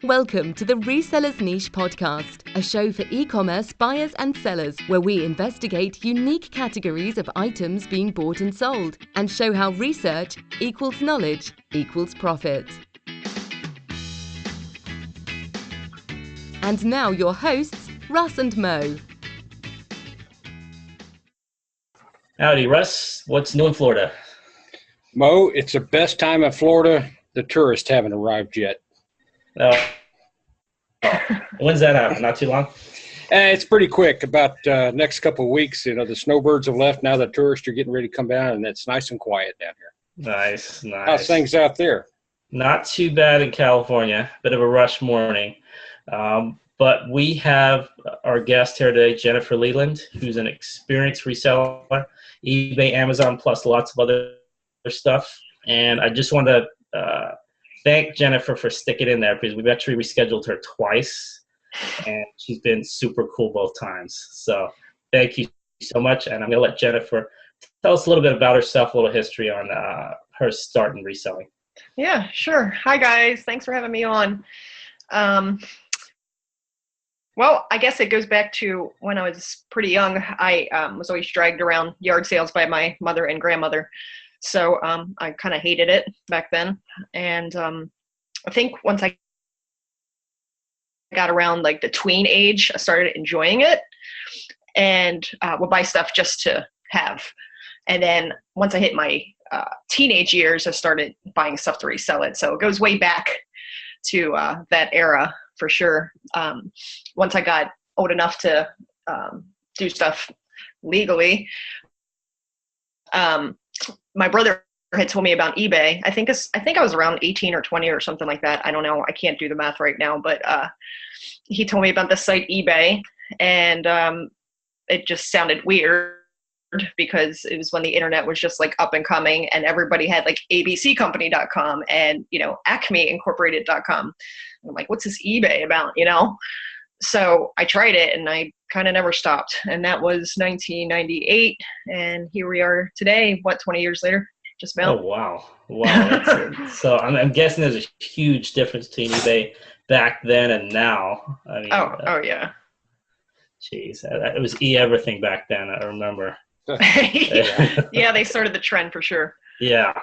Welcome to the Reseller Niche Podcast, a show for e-commerce buyers and sellers where we investigate unique categories of items being bought and sold and show how research equals knowledge equals profit. And now your hosts, Russ and Mo. Howdy, Russ. What's new in Florida? Mo, it's the best time in Florida. The tourists haven't arrived yet. When's that happen? Not too long? It's pretty quick. About next couple of weeks, the snowbirds have left. Now the tourists are getting ready to come down, and it's nice and quiet down here. Nice. How's things out there? Not too bad in California. Bit of a rush morning. But we have our guest here today, Jennifer Leland, who's an experienced reseller, eBay, Amazon, plus lots of other stuff. And I just want to thank Jennifer for sticking in there because we've actually rescheduled her twice, and she's been super cool both times. So thank you so much. And I'm going to let Jennifer tell us a little bit about herself, a little history on her start in reselling. Yeah, sure. Hi, guys. Thanks for having me on. Well, I guess it goes back to when I was pretty young. I was always dragged around yard sales by my mother and grandmother. So I kind of hated it back then. And I think once I got around like the tween age, I started enjoying it and would buy stuff just to have. And then once I hit my teenage years, I started buying stuff to resell it. So it goes way back to that era. For sure. Once I got old enough to do stuff legally, my brother had told me about eBay. I think I was around 18 or 20 or something like that. I don't know. I can't do the math right now, but he told me about the site eBay, and it just sounded weird because it was when the internet was just like up and coming, and everybody had like abccompany.com and acmeincorporated.com. I'm like, what's this eBay about, So I tried it and I kind of never stopped. And that was 1998. And here we are today, 20 years later? Just about. Oh, wow. So I'm guessing there's a huge difference between eBay back then and now. I mean, oh yeah. Geez, it was everything back then, I remember. Yeah, they started the trend for sure. Yeah,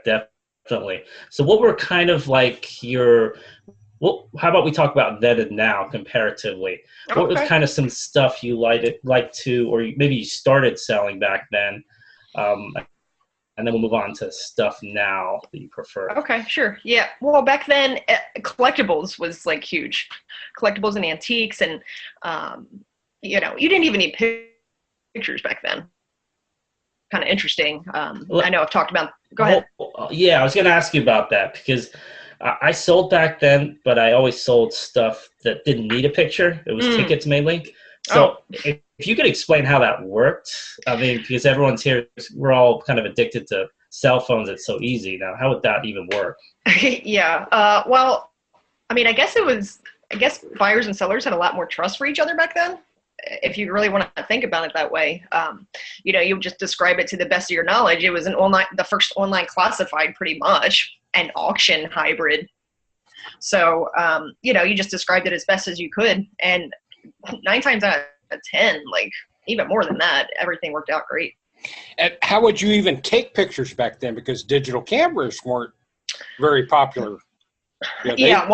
definitely. So what were kind of like how about we talk about then and now comparatively? Okay. What was kind of some stuff you like to, or maybe you started selling back then, and then we'll move on to stuff now that you prefer. Okay, sure. Yeah. Well, back then, collectibles was like huge. Collectibles and antiques, and you didn't even need pictures back then. Kind of interesting. I know I've talked about. Go ahead. Yeah, I was going to ask you about that because I sold back then, but I always sold stuff that didn't need a picture. It was tickets mainly. So if you could explain how that worked, I mean, because everyone's here, we're all kind of addicted to cell phones. It's so easy now. How would that even work? Yeah. Well, I mean, I guess buyers and sellers had a lot more trust for each other back then. If you really want to think about it that way, you would just describe it to the best of your knowledge. It was the first online classified pretty much, an auction hybrid. So, you just described it as best as you could. And 9 times out of 10, like even more than that, everything worked out great. And how would you even take pictures back then? Because digital cameras weren't very popular. Yeah,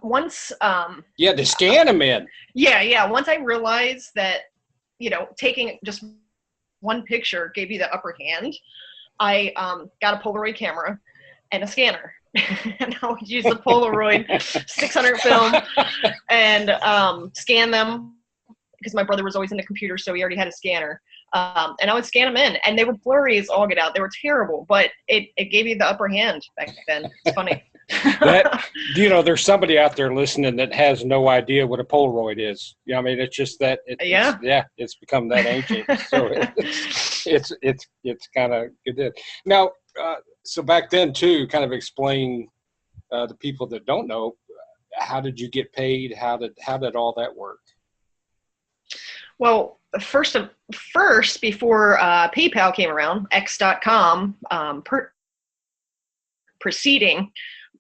once you had to scan them in. Yeah. Once I realized that, taking just one picture gave you the upper hand, I got a Polaroid camera and a scanner. And I would use the Polaroid 600 film and scan them because my brother was always into computers, so he already had a scanner. And I would scan them in, and they were blurry as all get out. They were terrible, but it gave you the upper hand back then. It's funny. There's somebody out there listening that has no idea what a Polaroid is. I mean, it's just that. It's become that ancient. So it's kind of good. Now, so back then too, kind of explain the people that don't know, how did you get paid? How did all that work? Well, first, before PayPal came around, X.com preceding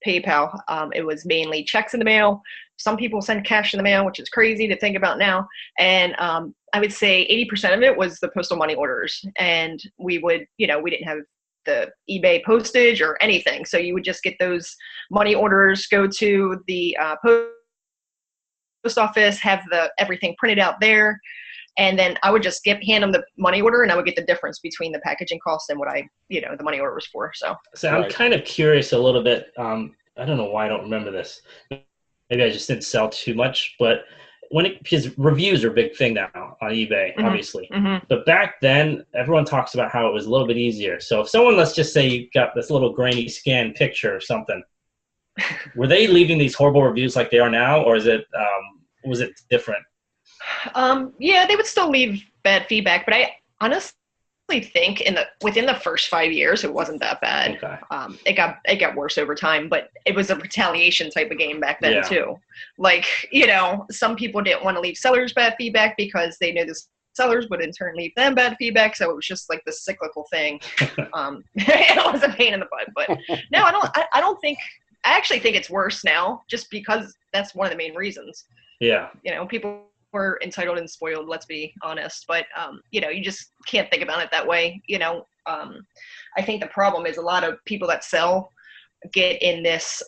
PayPal. It was mainly checks in the mail. Some people send cash in the mail, which is crazy to think about now. And I would say 80% of it was the postal money orders. And we would, we didn't have the eBay postage or anything. So you would just get those money orders, go to the post office, have everything printed out there. And then I would just hand them the money order, and I would get the difference between the packaging cost and what the money order was for. So I'm kind of curious a little bit. I don't know why I don't remember this. Maybe I just didn't sell too much, but because reviews are a big thing now on eBay, obviously. But back then, everyone talks about how it was a little bit easier. So if someone, let's just say you got this little grainy scan picture or something, were they leaving these horrible reviews like they are now, or was it different? Yeah, they would still leave bad feedback, but I honestly think within the first 5 years, it wasn't that bad. Okay. It got worse over time, but it was a retaliation type of game back then too. Like, some people didn't want to leave sellers bad feedback because they knew the sellers would in turn leave them bad feedback. So it was just like this cyclical thing. It was a pain in the butt, but no, I actually think it's worse now just because that's one of the main reasons. Yeah. People were entitled and spoiled, let's be honest, but you just can't think about it that way. I think the problem is a lot of people that sell get in this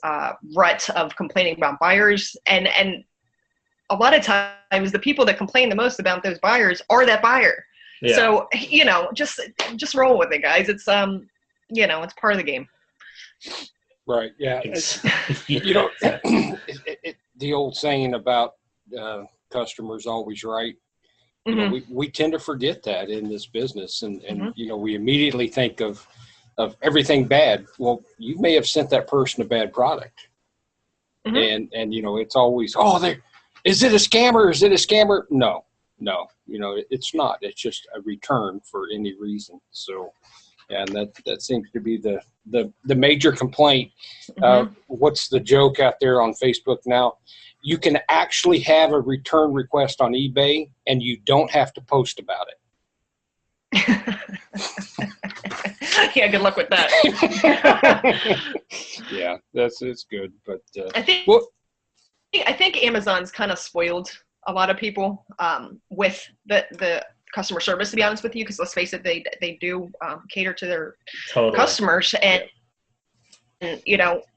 rut of complaining about buyers, and a lot of times the people that complain the most about those buyers are that buyer. Yeah. So just roll with it, guys. It's it's part of the game. Right. Yeah. The old saying about customers always right. We tend to forget that in this business, and we immediately think of everything bad. Well, you may have sent that person a bad product, and it's always, is it a scammer? Is it a scammer? No, it's not. It's just a return for any reason. So, and that seems to be the major complaint. What's the joke out there on Facebook now? You can actually have a return request on eBay, and you don't have to post about it. Yeah, good luck with that. Yeah, it's good, but I think Amazon's kind of spoiled a lot of people with the customer service, to be honest with you, because let's face it, they do cater to their customers, and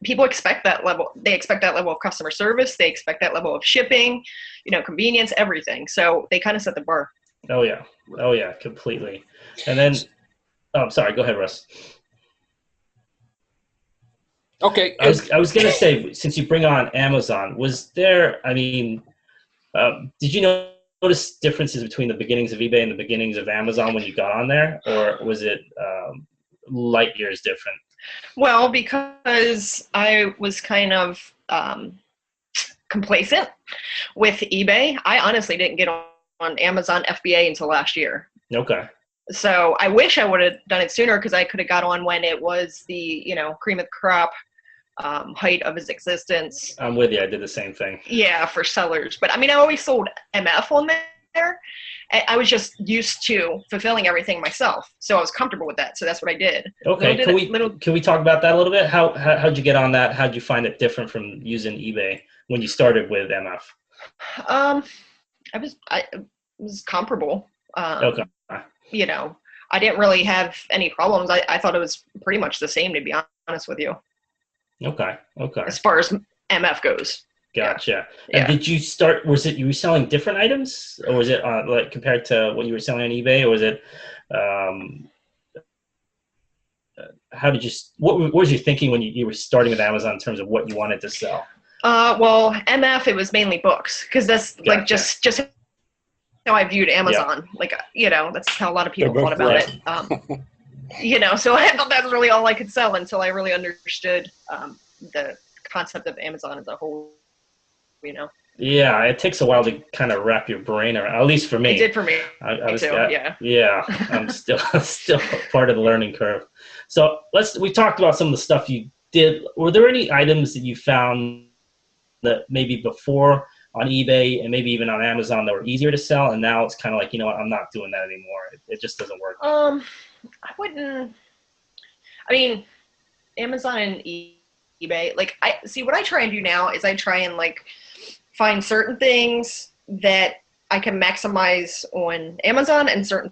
people expect that level. They expect that level of customer service. They expect that level of shipping, convenience, everything. So they kind of set the bar. Oh yeah, completely. And then, sorry, go ahead, Russ. Okay. I was going to say, since you bring on Amazon, was there, did you notice differences between the beginnings of eBay and the beginnings of Amazon when you got on there, or was it light years different? Well, because I was kind of complacent with eBay, I honestly didn't get on Amazon FBA until last year. Okay. So I wish I would have done it sooner, because I could have got on when it was the, cream of the crop, height of its existence. I'm with you. I did the same thing. Yeah, for sellers. But I always sold MF on there. I was just used to fulfilling everything myself, so I was comfortable with that. So that's what I did. Okay, can we talk about that a little bit? How'd you get on that? How'd you find it different from using eBay when you started with MF? It was comparable. Okay. I didn't really have any problems. I thought it was pretty much the same, to be honest with you. Okay. As far as MF goes. Gotcha. Yeah. And did you start, you were selling different items, or was it like compared to what you were selling on eBay, or was it, what was your thinking when you were starting with Amazon in terms of what you wanted to sell? Well, MF, it was mainly books, because that's like just how I viewed Amazon. Yeah. That's how a lot of people thought about it. So I thought that was really all I could sell until I really understood the concept of Amazon as a whole. Yeah, it takes a while to kind of wrap your brain around. At least for me, it did for me. Yeah, I'm still part of the learning curve. So we talked about some of the stuff you did. Were there any items that you found that maybe before on eBay and maybe even on Amazon that were easier to sell, and now it's kind of like, I'm not doing that anymore. It just doesn't work. I wouldn't. Amazon and eBay. Like what I try and do now is I try and like find certain things that I can maximize on Amazon and certain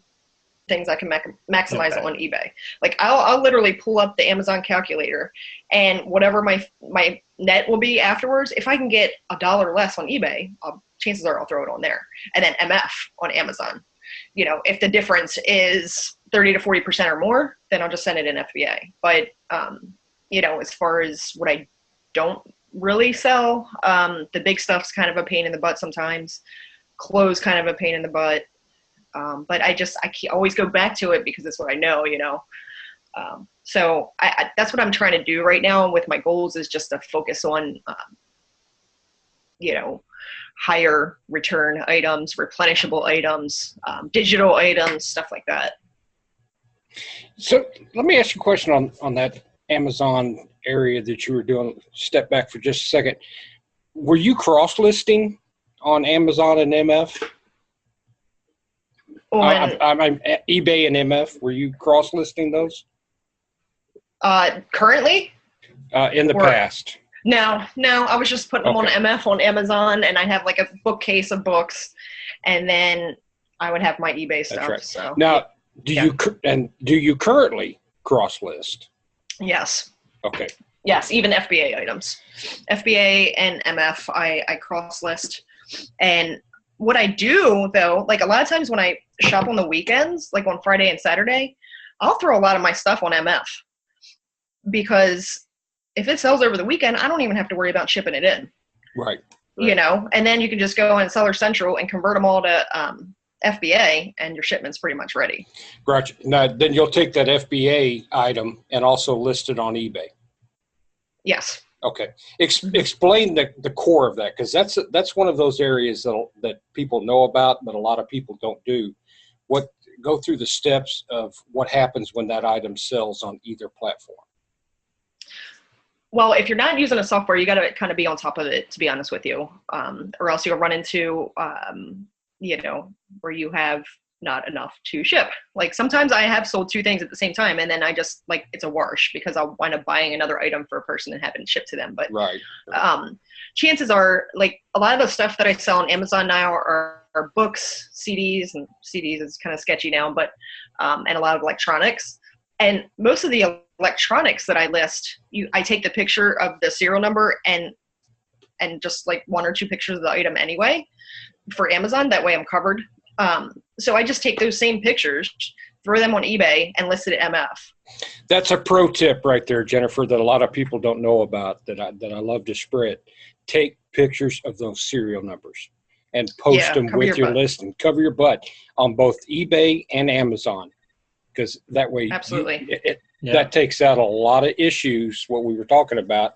things I can maximize on eBay. Like I'll literally pull up the Amazon calculator, and whatever my net will be afterwards, if I can get $1 less on eBay, chances are I'll throw it on there. And then MF on Amazon. You know, if the difference is 30 to 40% or more, then I'll just send it in FBA. But, you know, as far as what I don't really sell, the big stuff's kind of a pain in the butt sometimes. Clothes kind of a pain in the butt. But I always go back to it because it's what I know, you know. So that's what I'm trying to do right now with my goals, is just to focus on, you know, higher return items, replenishable items, digital items, stuff like that. So let me ask you a question on that Amazon area that you were doing. Step back for just a second. Were you cross-listing on Amazon and MF? I'm eBay and MF. Were you cross-listing those? Currently? In the past? No. I was just putting them on MF on Amazon, and I'd have like a bookcase of books, and then I would have my eBay stuff. That's right. So now, do you currently cross-list? Yes. Okay. Yes, even FBA items. FBA and MF, I cross-list. And what I do, though, like a lot of times when I shop on the weekends, like on Friday and Saturday, I'll throw a lot of my stuff on MF. Because if it sells over the weekend, I don't even have to worry about shipping it in. Right. You know, and then you can just go on Seller Central and convert them all to FBA, and your shipment's pretty much ready. Gotcha. Now, then you'll take that FBA item and also list it on eBay. Yes. Okay. Explain the core of that, because that's one of those areas that people know about, but a lot of people don't do. Go through the steps of what happens when that item sells on either platform. Well, if you're not using a software, you got to kind of be on top of it, to be honest with you, or else you'll run into, you know, where you have not enough to ship. Like sometimes I have sold 2 things at the same time, and then I just like, it's a wash because I'll wind up buying another item for a person and having it shipped to them. But chances are, like a lot of the stuff that I sell on Amazon now are books, CDs, and CDs is kind of sketchy now, but and a lot of electronics. And most of the electronics that I list, I take the picture of the serial number and just like 1 or 2 pictures of the item anyway for Amazon. That way I'm covered. So I just take those same pictures, throw them on eBay, and list it at MF. That's a pro tip right there, Jennifer, that a lot of people don't know about, that I love to spread. Take pictures of those serial numbers and post them with your list, and cover your butt on both eBay and Amazon. Because that way, that takes out a lot of issues, what we were talking about.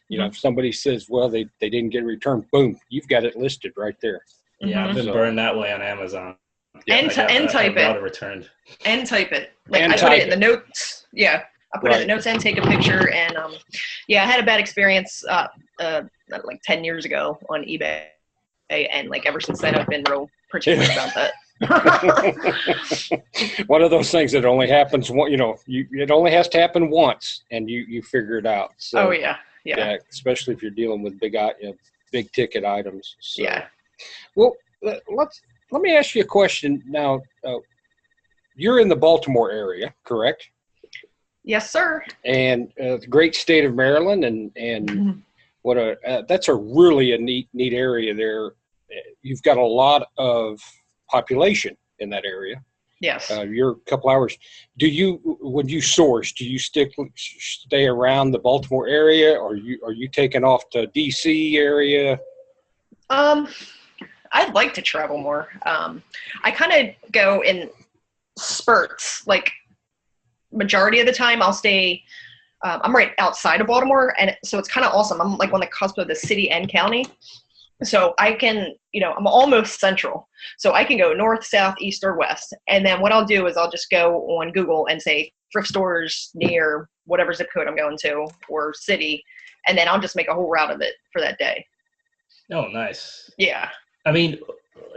You know, if somebody says, well, they didn't get returned, boom, you've got it listed right there. Yeah, I've been burned that way on Amazon. Yeah, and type it. Returned. And type it. Like I put it in the notes. Yeah, I put it in the notes and take a picture. And I had a bad experience like 10 years ago on eBay. And like ever since then, I've been real particular about that. One of those things that only happens one, you know, it only has to happen once, and you figure it out. So, yeah, especially if you're dealing with big ticket items. So. Yeah. Well, let me ask you a question now. You're in the Baltimore area, correct? Yes, sir. And the great state of Maryland, and that's a really neat area there. You've got a lot of population in that area. Yes. You're a couple hours. When you source, do you stay around the Baltimore area, or are you taking off to DC area? I'd like to travel more. I kind of go in spurts. Like majority of the time I'll stay, I'm right outside of Baltimore, and so it's kind of awesome. I'm like on the cusp of the city and county. So I can, I'm almost central. So I can go north, south, east, or west. And then what I'll do is I'll just go on Google and say thrift stores near whatever zip code I'm going to, or city. And then I'll just make a whole route of it for that day. Oh, nice. Yeah. I mean,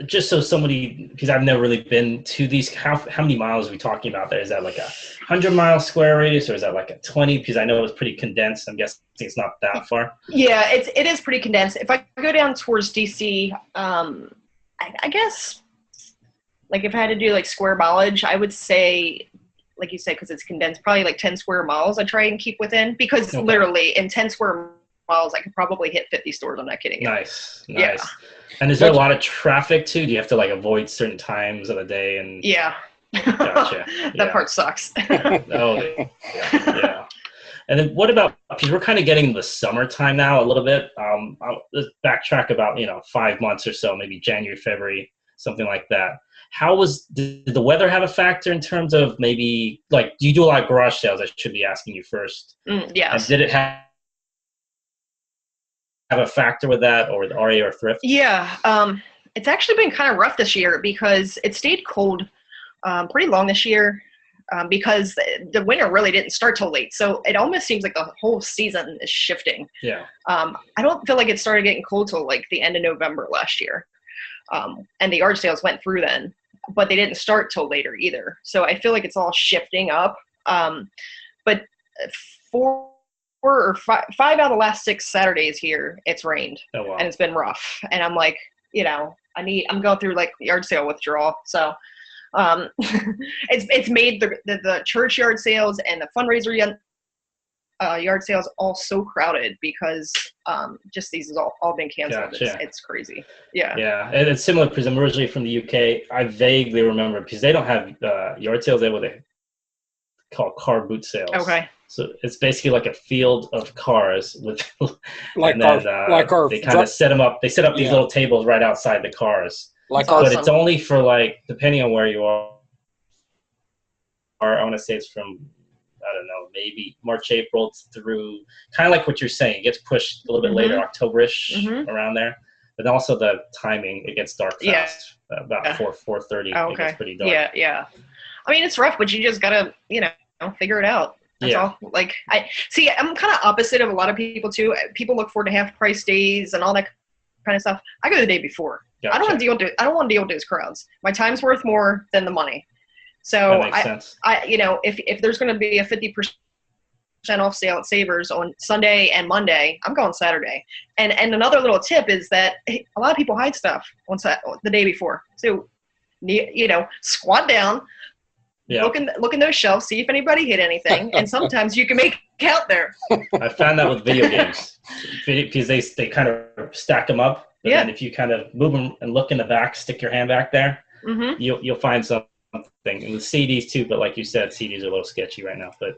just so somebody, because I've never really been to these, how many miles are we talking about there? Is that like a 100-mile square radius, or is that like a 20? Because I know it's pretty condensed. I'm guessing it's not that far. Yeah, it is pretty condensed. If I go down towards DC, I guess, like if I had to do like square mileage, I would say, like you said, because it's condensed, probably like 10 square miles I try and keep within, because literally in 10 square miles, I could probably hit 50 stores. I'm not kidding you. Nice. Yeah. And is there a lot of traffic too? Do you have to like avoid certain times of the day? And yeah. Gotcha. That part sucks. Oh, yeah. And then what about, because we're kind of getting the summertime now a little bit. I'll let's backtrack about, 5 months or so, maybe January, February, something like that. Did the weather have a factor in terms of maybe, like, do you do a lot of garage sales? I should be asking you first. Yes. And did it have a factor with that, or with RA or thrift? Yeah. It's actually been kind of rough this year because it stayed cold pretty long this year because the winter really didn't start till late. So it almost seems like the whole season is shifting. Yeah. I don't feel like it started getting cold till like the end of November last year. And the yard sales went through then, but they didn't start till later either. So I feel like it's all shifting up. But 4 or 5 out of the last 6 Saturdays here, it's rained. Oh, wow. And it's been rough. And I'm like, I'm going through like yard sale withdrawal. So it's made the church yard sales and the fundraiser yard sales all so crowded because just these has all been canceled. Gotcha. It's crazy. Yeah. Yeah, and it's similar because I'm originally from the UK. I vaguely remember, because they don't have yard sales. They have what they call car boot sales. Okay. So it's basically like a field of cars with, Like and then our they kind of set them up. They set up these little tables right outside the cars. Like but it's only for, like, depending on where you are. I want to say it's from, I don't know, maybe March, April through, kind of like what you're saying. It gets pushed a little bit later, October-ish, around there. But also the timing, it gets dark fast. About 4:30, it gets pretty dark. Yeah. I mean, it's rough, but you just gotta, figure it out. That's all. Like, I'm kind of opposite of a lot of people too. People look forward to half price days and all that kind of stuff. I go the day before. Gotcha. I don't want to deal with those crowds. My time's worth more than the money. So that makes sense. If there's going to be a 50% off sale at Savers on Sunday and Monday, I'm going Saturday. And another little tip is that a lot of people hide stuff on the day before. So, squat down, look in those shelves, see if anybody hit anything, and sometimes you can make out there. I found that with video games because they kind of stack them up. But then if you kind of move them and look in the back, stick your hand back there, you'll find something. And with CDs too, but like you said, CDs are a little sketchy right now. But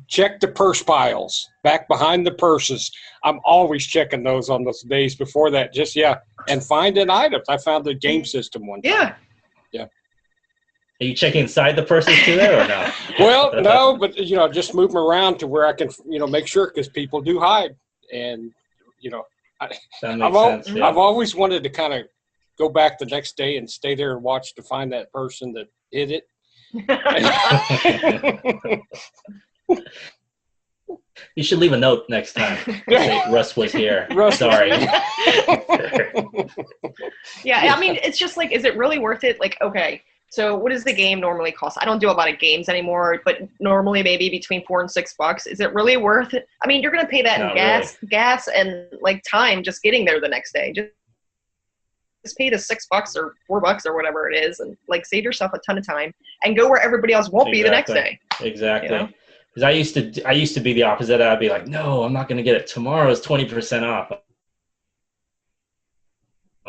check the purse piles back behind the purses. I'm always checking those on those days before that. And finding items. I found the game system one time. Yeah. Are you checking inside the purses too there or no? Well, no, but just move them around to where I can make sure, because people do hide, and I've always wanted to kind of go back the next day and stay there and watch to find that person that hid it. You should leave a note next time. Say, Russ was here. Sorry. Yeah, I mean, it's just like, is it really worth it? Like, okay, so what does the game normally cost? I don't do a lot of games anymore, but normally maybe between $4 and $6. Is it really worth it? I mean, you're going to pay that in gas and like time just getting there the next day. Just pay the $6 or $4 or whatever it is, and like save yourself a ton of time and go where everybody else won't be the next day. Exactly. Because I used to be the opposite. I'd be like, no, I'm not going to get it. Tomorrow's 20% off.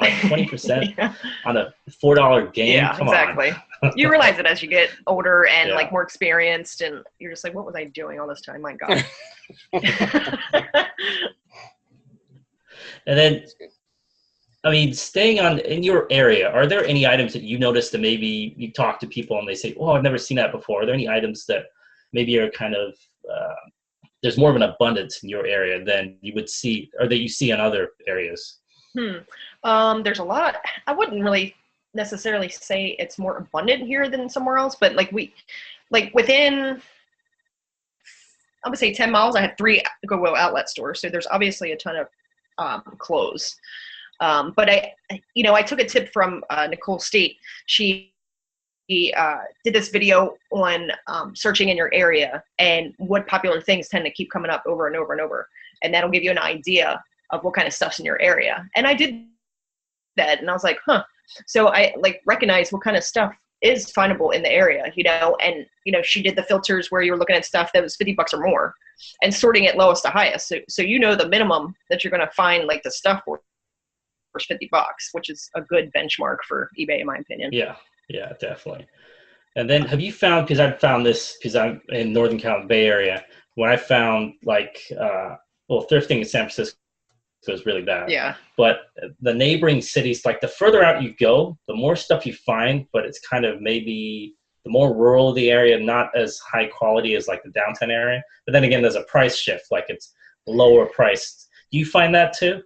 Like 20% on a $4 game. Yeah, Come exactly. on. You realize it as you get older and like more experienced, and you're just like, what was I doing all this time? My God. And then, I mean, staying in your area, are there any items that you notice that maybe you talk to people and they say, oh, I've never seen that before? Are there any items that maybe are kind of, there's more of an abundance in your area than you would see, or that you see in other areas? There's a lot. I wouldn't really necessarily say it's more abundant here than somewhere else, but within, I would say 10 miles, I had 3 Goodwill outlet stores. So there's obviously a ton of clothes. But I took a tip from Nicole State. She did this video on searching in your area and what popular things tend to keep coming up over and over and over. And that'll give you an idea of what kind of stuff's in your area. And I did that, and I was like, huh. So I recognize what kind of stuff is findable in the area, and she did the filters where you were looking at stuff that was $50 or more and sorting it lowest to highest. So the minimum that you're going to find the stuff for is $50, which is a good benchmark for eBay in my opinion. Yeah, definitely. And then have you found, because I've found this because I'm in Northern California Bay Area, when I found thrifting in San Francisco is really bad. Yeah. But the neighboring cities, the further out you go, the more stuff you find, but it's kind of maybe the more rural the area, not as high quality as the downtown area. But then again, there's a price shift, it's lower priced. Do you find that too?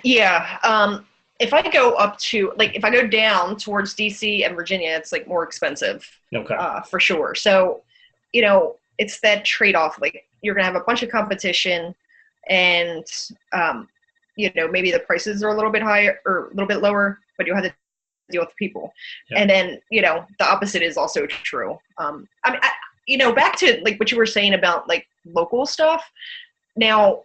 Yeah. If I go if I go down towards DC and Virginia, it's more expensive. Okay. For sure. So, it's that trade-off. You're going to have a bunch of competition, and maybe the prices are a little bit higher or a little bit lower, but you have to deal with people. Yeah. And then, the opposite is also true. Back to what you were saying about local stuff. Now,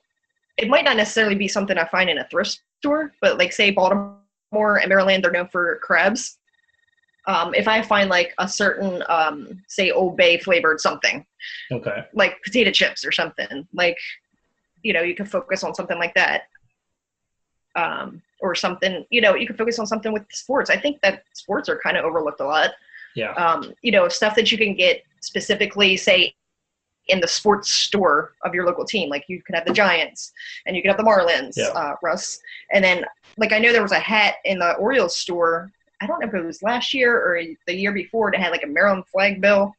it might not necessarily be something I find in a thrift store, but say Baltimore and Maryland, they're known for crabs. If I find a certain, say Old Bay flavored something, okay, like potato chips or something, you can focus on something like that. Or something, you can focus on something with sports. I think that sports are kind of overlooked a lot. Yeah. Stuff that you can get specifically, say, in the sports store of your local team. You could have the Giants and you could have the Marlins, Russ. And then, I know there was a hat in the Orioles store. I don't know if it was last year or the year before. It had a Maryland flag bill.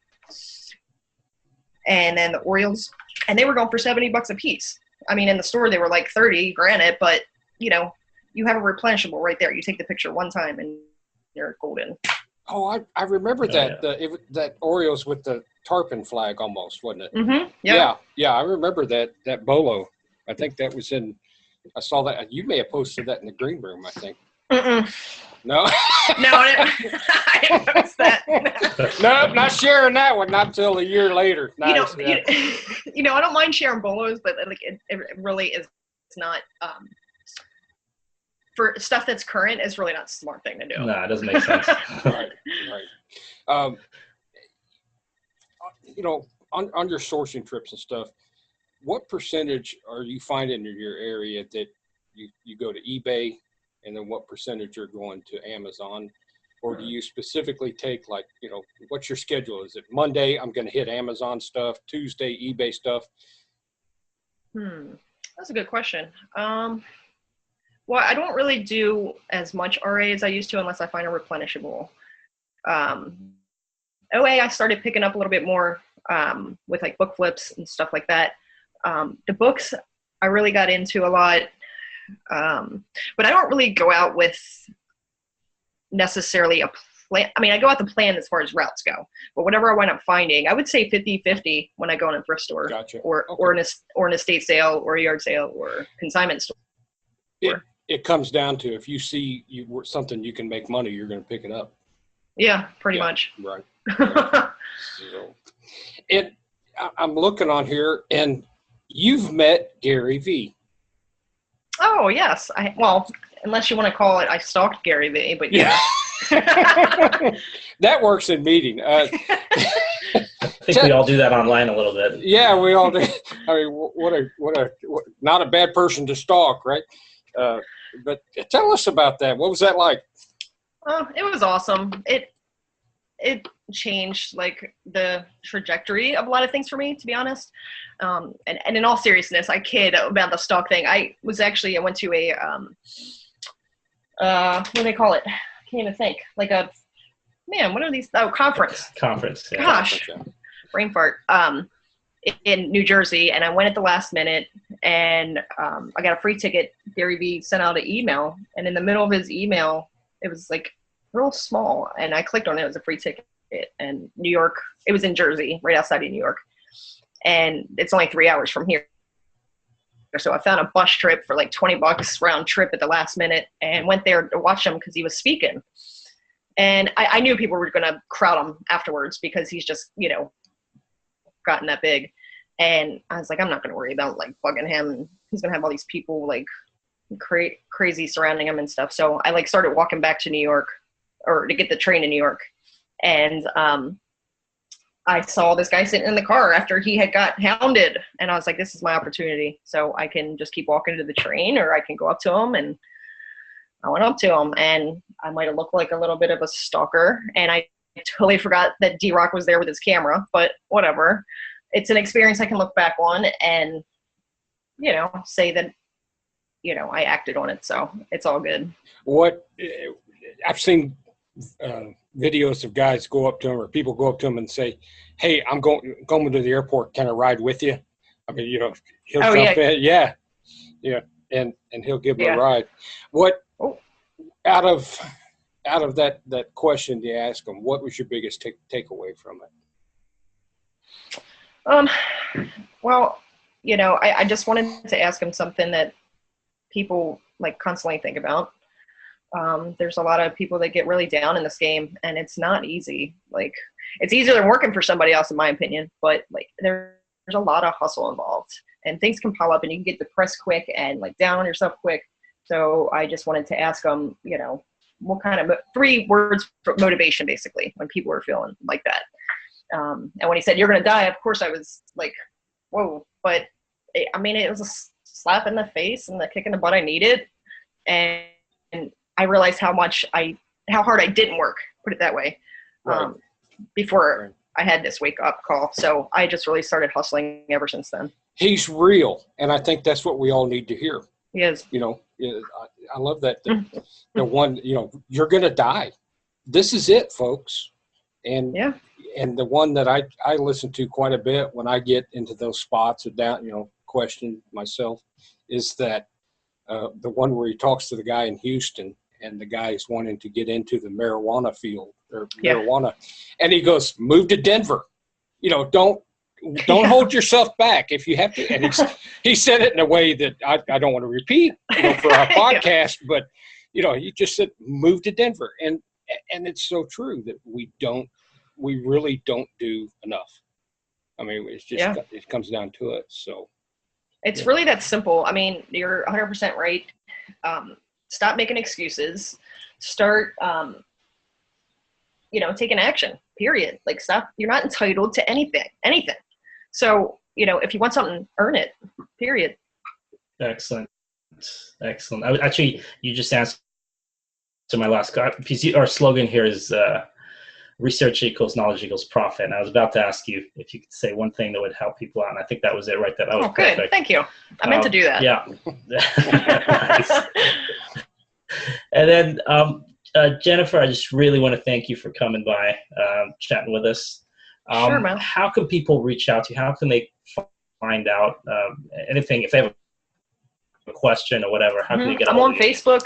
And then the Orioles, and they were going for $70 a piece. In the store they were 30, granted, but you have a replenishable right there. You take the picture one time and you're golden. Oh, I remember that. Yeah. That Orioles with the tarpon flag almost, wasn't it? Mm-hmm. Yep. Yeah. I remember that bolo. I think that was I saw that. You may have posted that in the green room, I think. Mm-mm. No? No, I didn't post that. No, not sharing that one, not until a year later. Nice. I don't mind sharing bolos, but it really is not for stuff that's current is really not a smart thing to do. No, it doesn't make sense. Right. On your sourcing trips and stuff, what percentage are you finding in your area that you go to eBay, and then what percentage are going to Amazon? Or do you specifically take what's your schedule? Is it Monday, I'm going to hit Amazon stuff, Tuesday, eBay stuff? That's a good question. Well, I don't really do as much RA as I used to unless I find a replenishable. OA, I started picking up a little bit more with book flips and stuff like that. The books I really got into a lot, but I don't really go out with necessarily a plan. I go out to plan as far as routes go, but whatever I wind up finding, I would say 50-50 when I go in a thrift store. Gotcha. or an estate sale or a yard sale or consignment store. It comes down to if you see something you can make money, you're going to pick it up. Yeah, pretty much. Right. So, I'm looking on here, and you've met Gary V. Oh, yes. Unless you want to call it, I stalked Gary V, but yeah. That works in meeting. I think we all do that online a little bit. Yeah, we all do. What not a bad person to stalk, right? But tell us about that. What was that like? Oh, it was awesome. It changed the trajectory of a lot of things for me, to be honest. And in all seriousness, I kid about the stock thing. I went to a what do they call it? I can't even think. What are these? Oh, conference. Conference. Yeah. Gosh, brain fart. In New Jersey, and I went at the last minute, and I got a free ticket. Gary Vee sent out an email, and in the middle of his email, it was real small, and I clicked on it. It was a free ticket, and New York. It was in Jersey, right outside of New York, and it's only 3 hours from here. So I found a bus trip for like $20 round trip at the last minute and went there to watch him because he was speaking. And I knew people were going to crowd him afterwards because he's just, you know, gotten that big. And I was like, I'm not going to worry about like bugging him. And he's going to have all these people like crazy surrounding him and stuff. So I like started walking back to New York, or to get the train to New York. And I saw this guy sitting in the car after he had got hounded. And I was like, this is my opportunity. So I can just keep walking to the train, or I can go up to him. And I went up to him, and I might have looked like a little bit of a stalker. And I totally forgot that D-Rock was there with his camera, but whatever. It's an experience I can look back on and, you know, say that, you know, I acted on it. So it's all good. What I've seen videos of guys go up to him, or people go up to him and say, hey, I'm going to the airport. Can I ride with you? I mean, you know, he'll jump in. Yeah. Yeah. And he'll give him a ride. What, out of that question you asked him, what was your biggest takeaway from it? Well, you know, I just wanted to ask him something that people like constantly think about. There's a lot of people that get really down in this game, and it's not easy. Like, it's easier than working for somebody else, in my opinion, but like there's a lot of hustle involved, and things can pile up, and you can get depressed quick and like down on yourself quick. So I just wanted to ask him, you know, what kind of 3 words for motivation, basically, when people are feeling like that. And when he said, you're going to die, of course I was like, whoa. But I mean, it was a slap in the face and the kick in the butt I needed. And I realized how hard I didn't work, put it that way, before I had this wake up call. So I just really started hustling ever since then. He's real. And I think that's what we all need to hear. He is. You know, I love that. The one, you know, you're going to die. This is it, folks. And and the one that I listen to quite a bit when I get into those spots of down, you know, question myself, is that the one where he talks to the guy in Houston, and the guy is wanting to get into the marijuana field, or marijuana, and he goes, move to Denver. You know, don't hold yourself back if you have to. And he said it in a way that I don't want to repeat, you know, for our podcast, but you know, he just said, move to Denver. And it's so true that we really don't do enough. I mean, it's just, it comes down to it. So it's really that simple. I mean, you're 100% right. Stop making excuses, start, you know, taking action, period. Like, stop. You're not entitled to anything. So, you know, if you want something, earn it, period. Excellent. Actually, you just answered my last because our slogan here is research equals knowledge equals profit. And I was about to ask you if you could say one thing that would help people out. And I think that was it right there. That was good. Perfect. Thank you. I meant to do that. Yeah. Nice. And then, Jennifer, I just really want to thank you for coming by, chatting with us. Sure, man. How can people reach out to you? How can they find out anything, if they have a question or whatever? How can they get I'm on Facebook,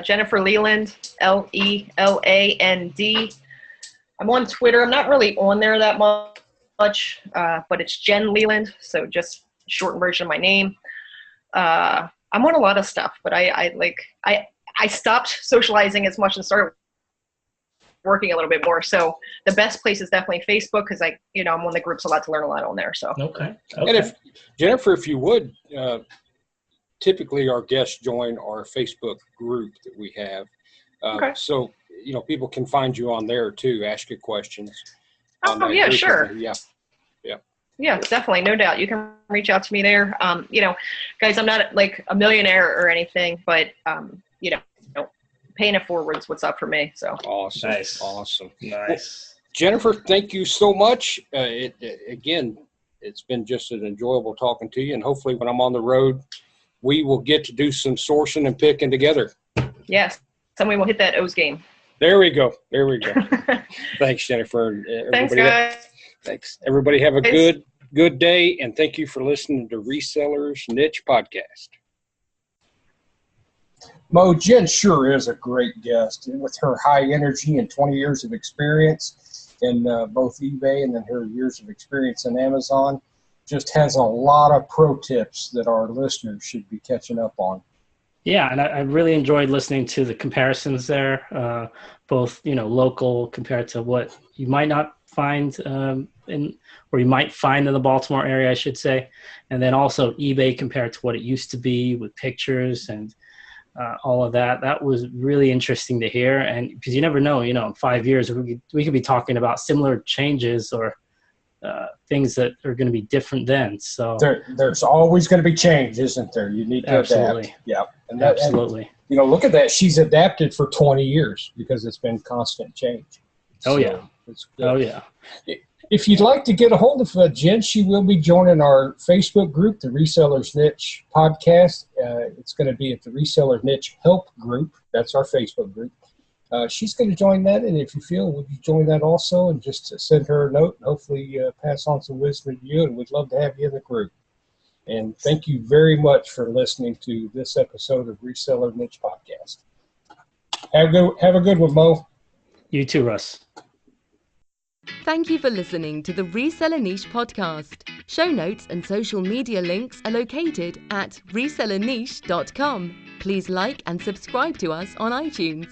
Jennifer Leland, Leland. I'm on Twitter. I'm not really on there that much, but it's Jen Leland, so just shortened version of my name. I'm on a lot of stuff, but I stopped socializing as much and started working a little bit more. So the best place is definitely Facebook, because I'm on the groups a lot to learn a lot on there. So okay. And Jennifer, if you would, typically our guests join our Facebook group that we have. So, you know, people can find you on there too, ask you questions. Oh, yeah, sure. Yeah, definitely. No doubt. You can reach out to me there. You know, guys, I'm not like a millionaire or anything, but, you know, paying it forward's what's up for me. So awesome. Nice. Awesome. Nice. Well, Jennifer, thank you so much. Again, it's been just an enjoyable talking to you. And hopefully when I'm on the road, we will get to do some sourcing and picking together. Yes. Somebody will hit that O's game. There we go. Thanks, Jennifer. Thanks, guys. Thanks. Everybody have a good day, and thank you for listening to Resellers Niche Podcast. Mo, Jen sure is a great guest. With her high energy and 20 years of experience in both eBay and then her years of experience in Amazon, just has a lot of pro tips that our listeners should be catching up on. Yeah, and I really enjoyed listening to the comparisons there, both local compared to what you might not find or you might find in the Baltimore area, I should say, and then also eBay compared to what it used to be with pictures and all of that. That was really interesting to hear, and because you never know, in 5 years we could be talking about similar changes or things that are going to be different then. So there's always going to be change, isn't there? You need to adapt. Yeah, and absolutely. And, look at that. She's adapted for 20 years because it's been constant change. Oh, so yeah. It's good. Oh, yeah. If you'd like to get a hold of Jen, she will be joining our Facebook group, the Reseller Niche Podcast. It's going to be at the Reseller Niche Help Group. That's our Facebook group. She's going to join that, and if you feel, would you join that also and just send her a note and hopefully pass on some wisdom to you, and we'd love to have you in the group. And thank you very much for listening to this episode of Reseller Niche Podcast. Have a good one, Mo. You too, Russ. Thank you for listening to the Reseller Niche Podcast. Show notes and social media links are located at resellerniche.com. Please like and subscribe to us on iTunes.